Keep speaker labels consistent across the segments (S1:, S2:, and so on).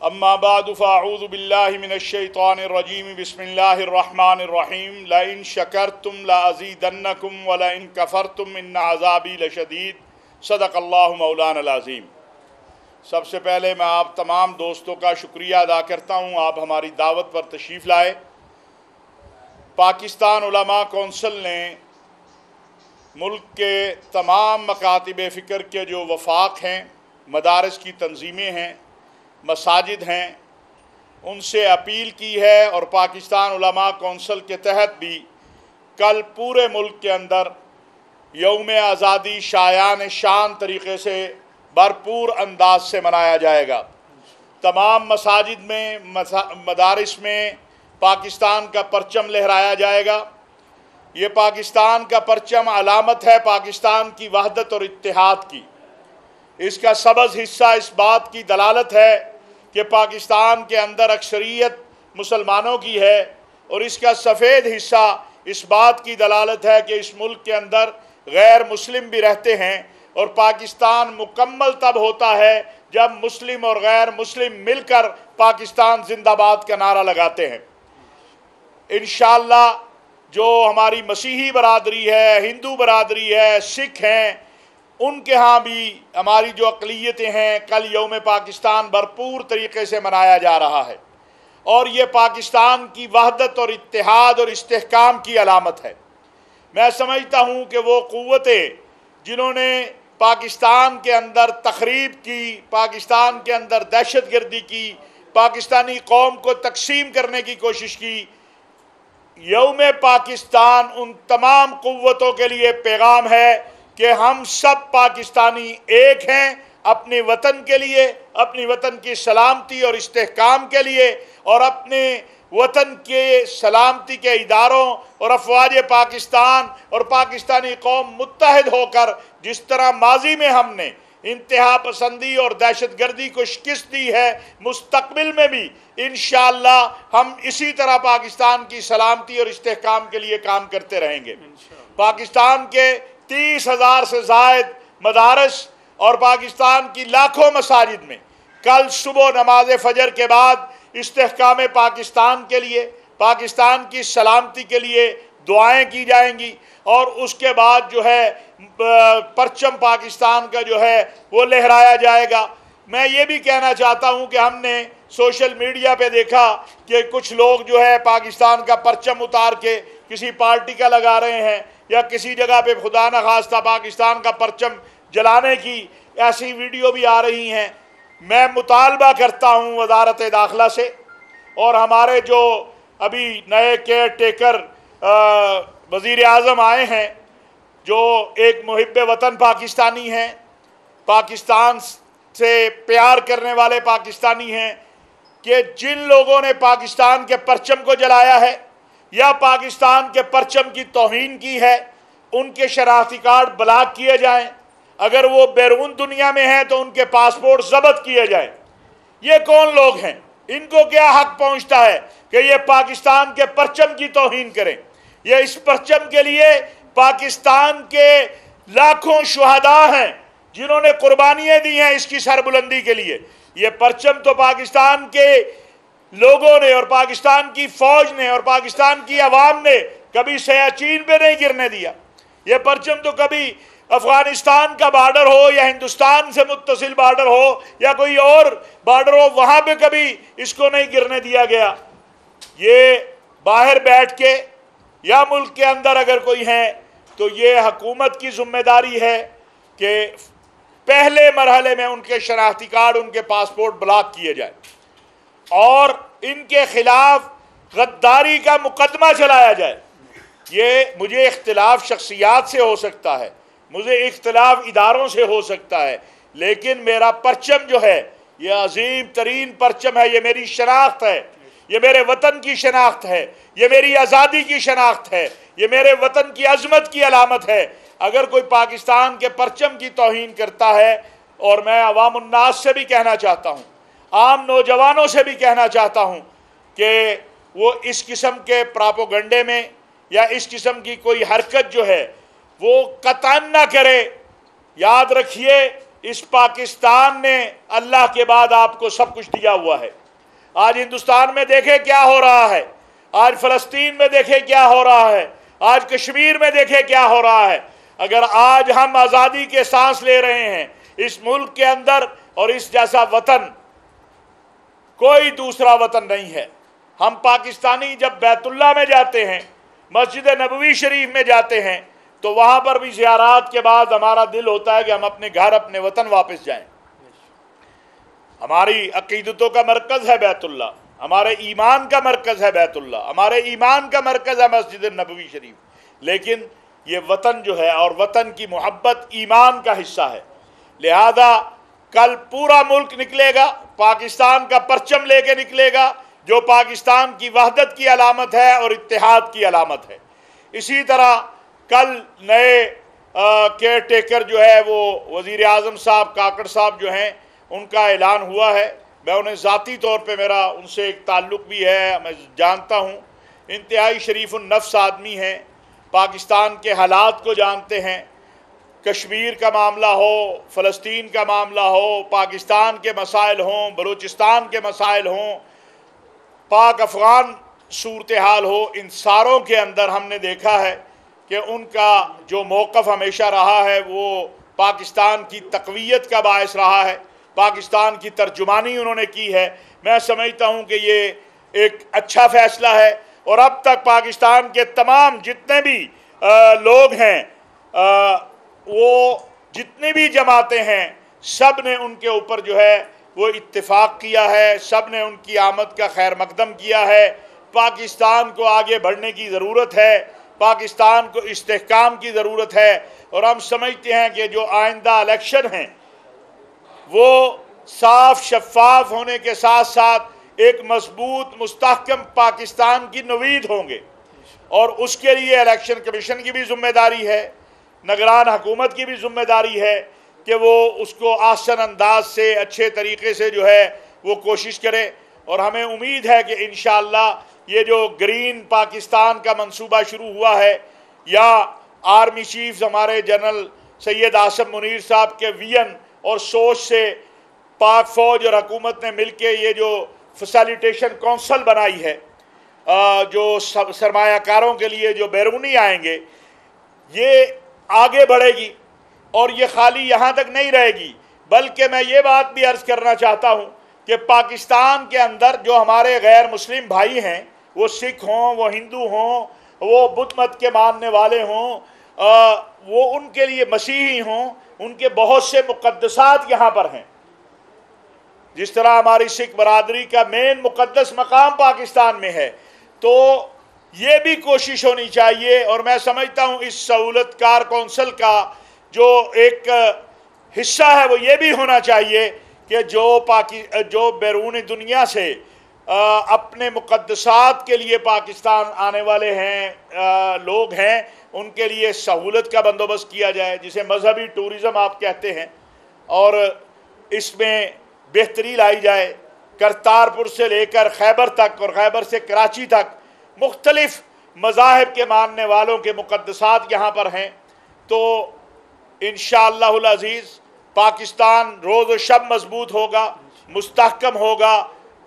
S1: اما بعد فاعوذ باللہ من الشیطان الرجیم بسم اللہ الرحمن الرحیم لئن شکرتم لازیدنکم ولئن کفرتم ان عذابی لشدید صدق اللہ مولانا العظیم۔ سب سے پہلے میں آپ تمام دوستوں کا شکریہ ادا کرتا ہوں، آپ ہماری دعوت پر تشریف لائے۔ پاکستان علماء کونسل نے ملک کے تمام مکاتب فکر کے جو وفاق ہیں، مدارس کی تنظیمیں ہیں، مساجد ہیں، ان سے اپیل کی ہے اور پاکستان علماء کونسل کے تحت بھی کل پورے ملک کے اندر یوم آزادی شایان شان طریقے سے بھرپور انداز سے منایا جائے گا۔ تمام مساجد میں، مدارس میں پاکستان کا پرچم لہرایا جائے گا۔ یہ پاکستان کا پرچم علامت ہے پاکستان کی وحدت اور اتحاد کی۔ اس کا سبز حصہ اس بات کی دلالت ہے کہ پاکستان کے اندر اکثریت مسلمانوں کی ہے، اور اس کا سفید حصہ اس بات کی دلالت ہے کہ اس ملک کے اندر غیر مسلم بھی رہتے ہیں، اور پاکستان مکمل تب ہوتا ہے جب مسلم اور غیر مسلم مل کر پاکستان زندہ باد کا نعرہ لگاتے ہیں۔ انشاءاللہ جو ہماری مسیحی برادری ہے، ہندو برادری ہے، سکھ ہیں، ان کے ہاں بھی ہماری جو اقلیتیں ہیں، کل یوم پاکستان بھرپور طریقے سے منایا جا رہا ہے، اور یہ پاکستان کی وحدت اور اتحاد اور استحکام کی علامت ہے۔ میں سمجھتا ہوں کہ وہ قوتیں جنہوں نے پاکستان کے اندر تخریب کی، پاکستان کے اندر دہشت گردی کی، پاکستانی قوم کو تقسیم کرنے کی کوشش کی، یوم پاکستان ان تمام قوتوں کے لیے پیغام ہے کہ ہم سب پاکستانی ایک ہیں، اپنے وطن کے لیے، اپنی وطن کی سلامتی اور استحکام کے لیے، اور اپنے وطن کے سلامتی کے اداروں اور افواج پاکستان اور پاکستانی قوم متحد ہو کر جس طرح ماضی میں ہم نے انتہا پسندی اور دہشت گردی کو شکست دی ہے، مستقبل میں بھی انشاءاللہ ہم اسی طرح پاکستان کی سلامتی اور استحکام کے لیے کام کرتے رہیں گے۔ پاکستان کے 30,000 سے زائد مدارس اور پاکستان کی لاکھوں مساجد میں کل صبح نماز فجر کے بعد استحکام پاکستان کے لیے، پاکستان کی سلامتی کے لیے دعائیں کی جائیں گی، اور اس کے بعد جو ہے پرچم پاکستان کا جو ہے وہ لہرایا جائے گا۔ میں یہ بھی کہنا چاہتا ہوں کہ ہم نے سوشل میڈیا پہ دیکھا کہ کچھ لوگ جو ہے پاکستان کا پرچم اتار کے کسی پارٹی کا لگا رہے ہیں، یا کسی جگہ پہ خدا نخواستہ پاکستان کا پرچم جلانے کی ایسی ویڈیو بھی آ رہی ہیں۔ میں مطالبہ کرتا ہوں وزارت داخلہ سے اور ہمارے جو ابھی نئے کیئر ٹیکر وزیر اعظم آئے ہیں، جو ایک محب وطن پاکستانی ہیں، پاکستان سے پیار کرنے والے پاکستانی ہیں، کہ جن لوگوں نے پاکستان کے پرچم کو جلایا ہے یا پاکستان کے پرچم کی توہین کی ہے، ان کے شناختی کارڈ بلاک کیے جائیں۔ اگر وہ بیرون دنیا میں ہیں تو ان کے پاسپورٹ ضبط کیے جائیں۔ یہ کون لوگ ہیں؟ ان کو کیا حق پہنچتا ہے کہ یہ پاکستان کے پرچم کی توہین کریں؟ یہ اس پرچم کے لیے پاکستان کے لاکھوں شہداء ہیں جنہوں نے قربانیاں دی ہیں اس کی سربلندی کے لیے۔ یہ پرچم تو پاکستان کے لوگوں نے اور پاکستان کی فوج نے اور پاکستان کی عوام نے کبھی سیاچین پہ نہیں گرنے دیا۔ یہ پرچم تو کبھی افغانستان کا بارڈر ہو یا ہندوستان سے متصل بارڈر ہو یا کوئی اور بارڈر ہو، وہاں پہ کبھی اس کو نہیں گرنے دیا گیا۔ یہ باہر بیٹھ کے یا ملک کے اندر اگر کوئی ہے تو یہ حکومت کی ذمہ داری ہے کہ پہلے مرحلے میں ان کے شناختی کارڈ، ان کے پاسپورٹ بلاک کیے جائیں، اور ان کے خلاف غداری کا مقدمہ چلایا جائے۔ یہ مجھے اختلاف شخصیات سے ہو سکتا ہے، مجھے اختلاف اداروں سے ہو سکتا ہے، لیکن میرا پرچم جو ہے یہ عظیم ترین پرچم ہے، یہ میری شناخت ہے، یہ میرے وطن کی شناخت ہے، یہ میری آزادی کی شناخت ہے، یہ میرے وطن کی عظمت کی علامت ہے۔ اگر کوئی پاکستان کے پرچم کی توہین کرتا ہے، اور میں عوام الناس سے بھی کہنا چاہتا ہوں، عام نوجوانوں سے بھی کہنا چاہتا ہوں کہ وہ اس قسم کے پراپوگنڈے میں یا اس قسم کی کوئی حرکت جو ہے وہ قطعاً نہ کرے۔ یاد رکھیے اس پاکستان نے اللہ کے بعد آپ کو سب کچھ دیا ہوا ہے۔ آج ہندوستان میں دیکھیں کیا ہو رہا ہے، آج فلسطین میں دیکھیں کیا ہو رہا ہے، آج کشمیر میں دیکھیں کیا ہو رہا ہے۔ اگر آج ہم آزادی کے سانس لے رہے ہیں اس ملک کے اندر، اور اس جیسا وطن کوئی دوسرا وطن نہیں ہے۔ ہم پاکستانی جب بیت اللہ میں جاتے ہیں، مسجد نبوی شریف میں جاتے ہیں، تو وہاں پر بھی زیارات کے بعد ہمارا دل ہوتا ہے کہ ہم اپنے گھر اپنے وطن واپس جائیں۔ ہماری عقیدتوں کا مرکز ہے بیت اللہ، ہمارے ایمان کا مرکز ہے بیت اللہ، ہمارے ایمان کا مرکز ہے مسجد نبوی شریف، لیکن یہ وطن جو ہے اور وطن کی محبت ایمان کا حصہ ہے۔ لہذا کل پورا ملک نکلے گا، پاکستان کا پرچم لے کے نکلے گا، جو پاکستان کی وحدت کی علامت ہے اور اتحاد کی علامت ہے۔ اسی طرح کل نئے کیئر ٹیکر جو ہے وہ وزیر اعظم صاحب کاکڑ صاحب جو ہیں، ان کا اعلان ہوا ہے۔ میں انہیں ذاتی طور پہ میرا ان سے ایک تعلق بھی ہے، میں جانتا ہوں، انتہائی شریف النفس آدمی ہیں، پاکستان کے حالات کو جانتے ہیں، کشمیر کا معاملہ ہو، فلسطین کا معاملہ ہو، پاکستان کے مسائل ہوں، بلوچستان کے مسائل ہوں، پاک افغان صورتحال ہو، ان ساروں کے اندر ہم نے دیکھا ہے کہ ان کا جو موقف ہمیشہ رہا ہے وہ پاکستان کی تقویت کا باعث رہا ہے، پاکستان کی ترجمانی انہوں نے کی ہے۔ میں سمجھتا ہوں کہ یہ ایک اچھا فیصلہ ہے، اور اب تک پاکستان کے تمام جتنے بھی لوگ ہیں، وہ جتنی بھی جماعتیں ہیں، سب نے ان کے اوپر جو ہے وہ اتفاق کیا ہے، سب نے ان کی آمد کا خیر مقدم کیا ہے۔ پاکستان کو آگے بڑھنے کی ضرورت ہے، پاکستان کو استحکام کی ضرورت ہے، اور ہم سمجھتے ہیں کہ جو آئندہ الیکشن ہیں وہ صاف شفاف ہونے کے ساتھ ساتھ ایک مضبوط مستحکم پاکستان کی نوید ہوں گے، اور اس کے لیے الیکشن کمیشن کی بھی ذمہ داری ہے، نگران حکومت کی بھی ذمہ داری ہے کہ وہ اس کو آسن انداز سے اچھے طریقے سے جو ہے وہ کوشش کرے۔ اور ہمیں امید ہے کہ انشاءاللہ یہ جو گرین پاکستان کا منصوبہ شروع ہوا ہے، یا آرمی چیف ہمارے جنرل سید آصم منیر صاحب کے ویژن اور سوچ سے پاک فوج اور حکومت نے مل کے یہ جو فیسیلیٹیشن کونسل بنائی ہے، جو سرمایہ کاروں کے لیے جو بیرونی آئیں گے، یہ آگے بڑھے گی، اور یہ خالی یہاں تک نہیں رہے گی، بلکہ میں یہ بات بھی عرض کرنا چاہتا ہوں کہ پاکستان کے اندر جو ہمارے غیر مسلم بھائی ہیں، وہ سکھ ہوں، وہ ہندو ہوں، وہ بدھ مت کے ماننے والے ہوں، وہ ان کے لیے مسیحی ہوں، ان کے بہت سے مقدسات یہاں پر ہیں۔ جس طرح ہماری سکھ برادری کا مین مقدس مقام پاکستان میں ہے، تو یہ بھی کوشش ہونی چاہیے، اور میں سمجھتا ہوں اس سہولت کار کونسل کا جو ایک حصہ ہے وہ یہ بھی ہونا چاہیے کہ جو بیرون دنیا سے اپنے مقدسات کے لیے پاکستان آنے والے ہیں لوگ ہیں، ان کے لیے سہولت کا بندوبست کیا جائے، جسے مذہبی ٹورزم آپ کہتے ہیں، اور اس میں بہتری لائی جائے۔ کرتارپور سے لے کر خیبر تک اور خیبر سے کراچی تک مختلف مذاہب کے ماننے والوں کے مقدسات یہاں پر ہیں، تو انشاءاللہ العزیز پاکستان روز و شب مضبوط ہوگا، مستحکم ہوگا،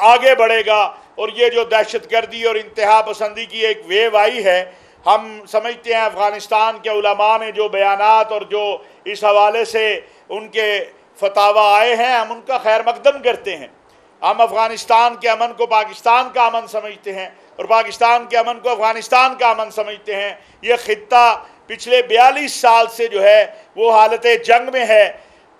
S1: آگے بڑھے گا، اور یہ جو دہشت گردی اور انتہا پسندی کی ایک ویو آئی ہے، ہم سمجھتے ہیں افغانستان کے علماء نے جو بیانات اور جو اس حوالے سے ان کے فتاوی آئے ہیں، ہم ان کا خیر مقدم کرتے ہیں۔ ہم افغانستان کے امن کو پاکستان کا امن سمجھتے ہیں، اور پاکستان کے امن کو افغانستان کا امن سمجھتے ہیں۔ یہ خطہ پچھلے 42 سال سے جو ہے وہ حالت جنگ میں ہے۔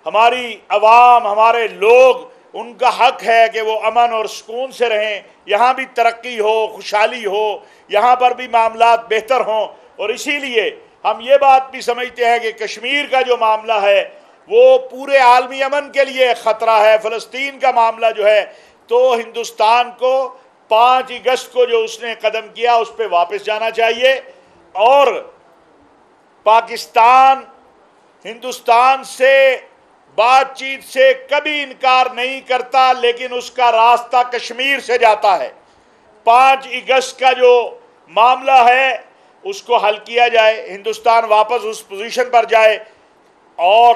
S1: ہماری عوام، ہمارے لوگ، ان کا حق ہے کہ وہ امن اور سکون سے رہیں، یہاں بھی ترقی ہو، خوشحالی ہو، یہاں پر بھی معاملات بہتر ہوں، اور اسی لیے ہم یہ بات بھی سمجھتے ہیں کہ کشمیر کا جو معاملہ ہے وہ پورے عالمی امن کے لیے خطرہ ہے۔ فلسطین کا معاملہ جو ہے، تو ہندوستان کو 5 اگست کو جو اس نے قدم کیا اس پہ واپس جانا چاہیے، اور پاکستان ہندوستان سے بات چیت سے کبھی انکار نہیں کرتا، لیکن اس کا راستہ کشمیر سے جاتا ہے۔ 5 اگست کا جو معاملہ ہے اس کو حل کیا جائے، ہندوستان واپس اس پوزیشن پر جائے، اور